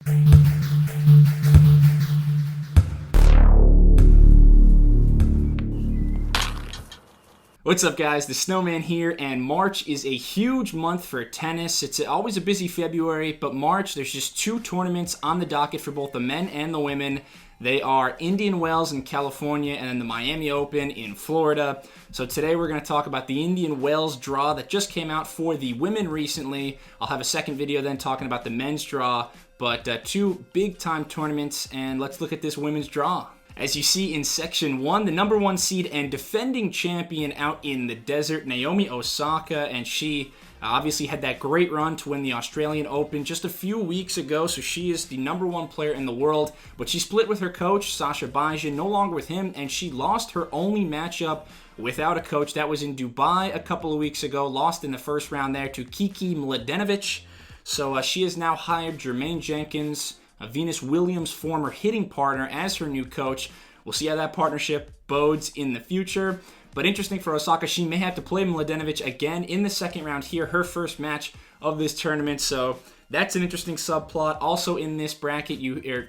What's up, guys? The Snowman here, and March is a huge month for tennis. It's always a busy February, but March, there's just two tournaments on the docket for both the men and the women. They are Indian Wells in California and then the Miami Open in Florida. So today we're going to talk about the Indian Wells draw that just came out for the women recently. I'll have a second video then talking about the men's draw, but two big-time tournaments, and let's look at this women's draw. As you see in Section 1, the number 1 seed and defending champion out in the desert, Naomi Osaka, and she obviously had that great run to win the Australian Open just a few weeks ago, so she is the number 1 player in the world, but she split with her coach, Sasha Bajin, no longer with him, and she lost her only matchup without a coach. That was in Dubai a couple of weeks ago, lost in the first round there to Kiki Mladenovic, so she has now hired Jermaine Jenkins, Venus Williams' former hitting partner, as her new coach. We'll see how that partnership bodes in the future. But interesting for Osaka, she may have to play Mladenovic again in the second round here, her first match of this tournament. So that's an interesting subplot. Also in this bracket,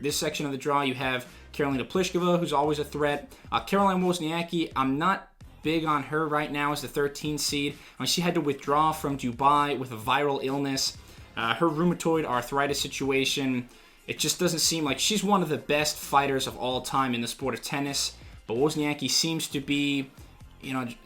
this section of the draw, you have Karolina Pliskova, who's always a threat. Caroline Wozniacki, I'm not big on her right now as the 13th seed. She had to withdraw from Dubai with a viral illness. Her rheumatoid arthritis situation, it just doesn't seem like she's one of the best fighters of all time in the sport of tennis. But Wozniacki seems to be,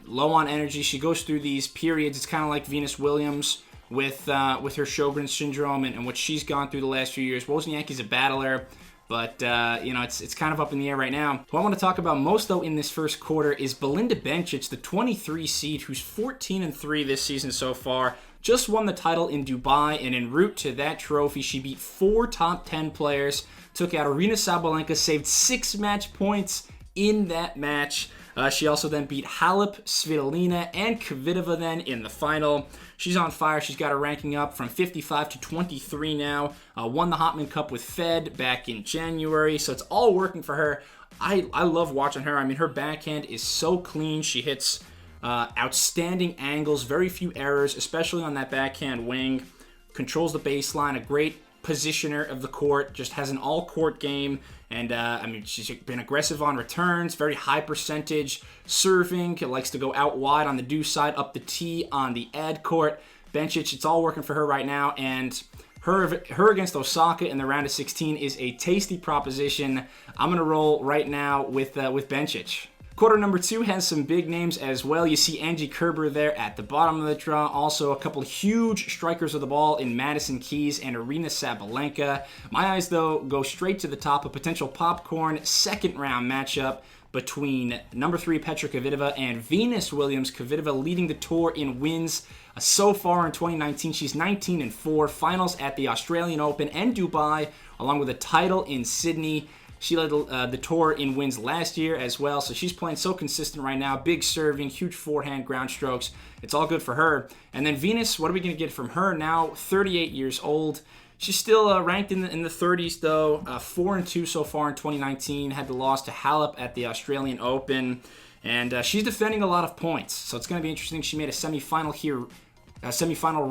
low on energy. She goes through these periods. It's kind of like Venus Williams with her Sjogren's syndrome and what she's gone through the last few years. Wozniacki's a battler, but it's kind of up in the air right now. Who I want to talk about most though in this first quarter is Belinda Bencic, the 23 seed, who's 14-3 this season so far. Just won the title in Dubai, and en route to that trophy, she beat 4 top 10 players, took out Aryna Sabalenka, saved 6 match points in that match. She also then beat Halep, Svitolina, and Kvitova then in the final. She's on fire. She's got her ranking up from 55 to 23 now. Won the Hopman Cup with Fed back in January, so it's all working for her. I love watching her. I mean, her backhand is so clean. She hits outstanding angles, very few errors, especially on that backhand wing. Controls the baseline, a great positioner of the court, just has an all-court game, and she's been aggressive on returns, very high percentage serving, likes to go out wide on the do side, up the tee on the ad court. Bencic, it's all working for her right now, and her against Osaka in the round of 16 is a tasty proposition. I'm going to roll right now with Bencic. Quarter number 2 has some big names as well. You see Angie Kerber there at the bottom of the draw. Also, a couple huge strikers of the ball in Madison Keys and Aryna Sabalenka. My eyes, though, go straight to the top. A potential popcorn second-round matchup between number 3 Petra Kvitova and Venus Williams. Kvitova leading the tour in wins so far in 2019. She's 19-4. Finals at the Australian Open and Dubai, along with a title in Sydney. She led the tour in wins last year as well, so she's playing so consistent right now. Big serving, huge forehand, ground strokes. It's all good for her. And then Venus, what are we going to get from her now? 38 years old. She's still ranked in the 30s, though. 4-2 so far in 2019. Had the loss to Halep at the Australian Open. And she's defending a lot of points, so it's going to be interesting. She made a semifinal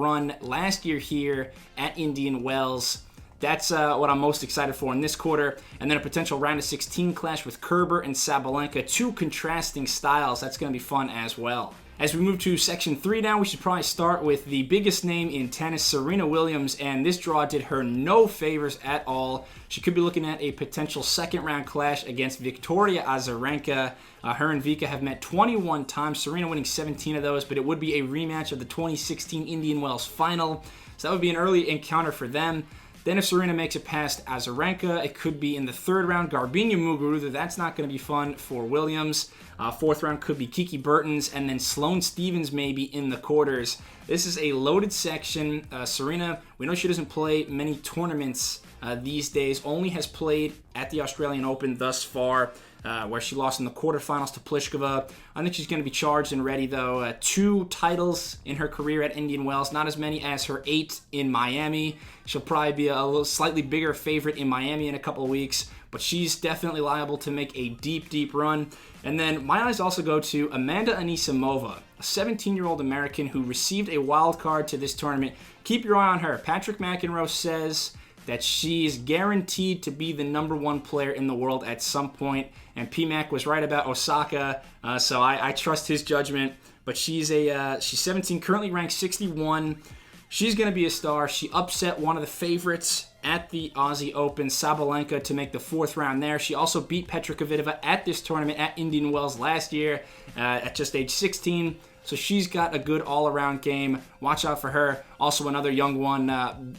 run last year here at Indian Wells. That's what I'm most excited for in this quarter. And then a potential round of 16 clash with Kerber and Sabalenka. 2 contrasting styles. That's going to be fun as well. As we move to Section 3 now, we should probably start with the biggest name in tennis, Serena Williams. And this draw did her no favors at all. She could be looking at a potential second-round clash against Victoria Azarenka. Her and Vika have met 21 times, Serena winning 17 of those, but it would be a rematch of the 2016 Indian Wells final. So that would be an early encounter for them. Then if Serena makes it past Azarenka, it could be in the third round, Garbiñe Muguruza. That's not going to be fun for Williams. Fourth round could be Kiki Bertens, and then Sloane Stephens maybe in the quarters. This is a loaded section. Serena, we know she doesn't play many tournaments these days, only has played at the Australian Open thus far, where she lost in the quarterfinals to Pliskova. I think she's going to be charged and ready, though. 2 titles in her career at Indian Wells, not as many as her 8 in Miami. She'll probably be a little slightly bigger favorite in Miami in a couple of weeks, but she's definitely liable to make a deep, deep run. And then my eyes also go to Amanda Anisimova, a 17-year-old American who received a wild card to this tournament. Keep your eye on her. Patrick McEnroe says that she is guaranteed to be the #1 player in the world at some point. And PMAC was right about Osaka, so I trust his judgment. But she's 17, currently ranked 61. She's going to be a star. She upset one of the favorites at the Aussie Open, Sabalenka, to make the 4th round there. She also beat Petra Kvitova at this tournament at Indian Wells last year at just age 16. So she's got a good all-around game. Watch out for her. Also another young one,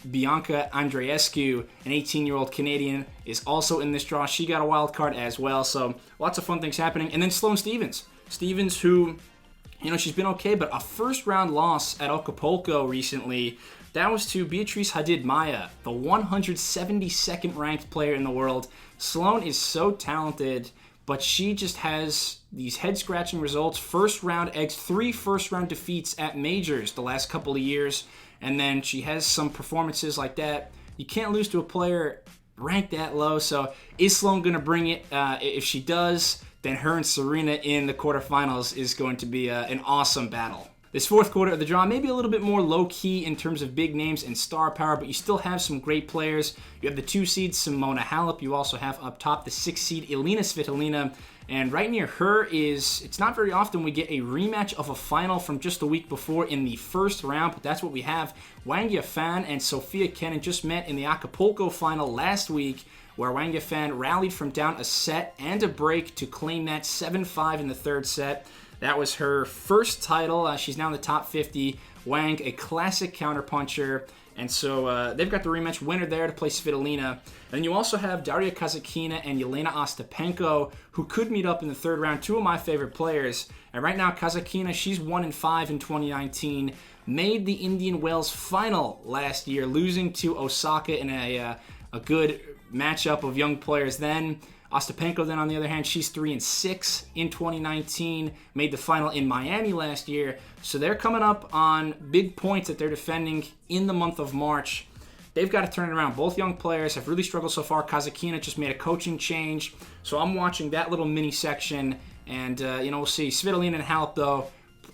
Bianca Andreescu, an 18-year-old Canadian, is also in this draw. She got a wild card as well. So lots of fun things happening. And then Sloane Stephens. Stephens, who, she's been okay, but a first-round loss at Acapulco recently. That was to Beatriz Hadid Maya, the 172nd ranked player in the world. Sloane is so talented, but she just has these head-scratching results. 3 first-round defeats at majors the last couple of years, and then she has some performances like that. You can't lose to a player ranked that low, so is Sloane going to bring it? If she does, then her and Serena in the quarterfinals is going to be an awesome battle. This 4th quarter of the draw may be a little bit more low-key in terms of big names and star power, but you still have some great players. You have the 2 seed Simona Halep. You also have up top the 6 seed Elina Svitolina. And right near her it's not very often we get a rematch of a final from just a week before in the first round, but that's what we have. Wang Yifan and Sofia Kenin just met in the Acapulco final last week, where Wang Yifan rallied from down a set and a break to claim that 7-5 in the 3rd set. That was her first title. She's now in the top 50. Wang, a classic counterpuncher. And so they've got the rematch winner there to play Svitolina. And you also have Daria Kasatkina and Yelena Ostapenko, who could meet up in the 3rd round. 2 of my favorite players. And right now, Kasatkina, she's 1-5 in 2019. Made the Indian Wells final last year, losing to Osaka in a good matchup of young players then. Ostapenko, then, on the other hand, she's 3-6 in 2019, made the final in Miami last year. So they're coming up on big points that they're defending in the month of March. They've got to turn it around. Both young players have really struggled so far. Kasatkina just made a coaching change. So I'm watching that little mini section, and we'll see. Svitolina and Halep, though,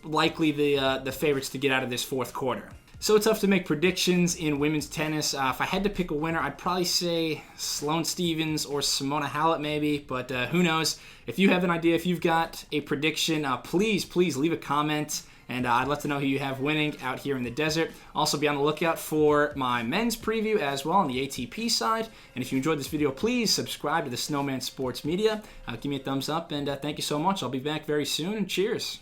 likely the favorites to get out of this 4th quarter. So tough to make predictions in women's tennis. If I had to pick a winner, I'd probably say Sloane Stephens or Simona Halep maybe, but who knows. If you have an idea, if you've got a prediction, please leave a comment, and I'd love to know who you have winning out here in the desert. Also, be on the lookout for my men's preview as well on the ATP side. And if you enjoyed this video, please subscribe to the Snowman Sports Media. Give me a thumbs up, and thank you so much. I'll be back very soon, and cheers.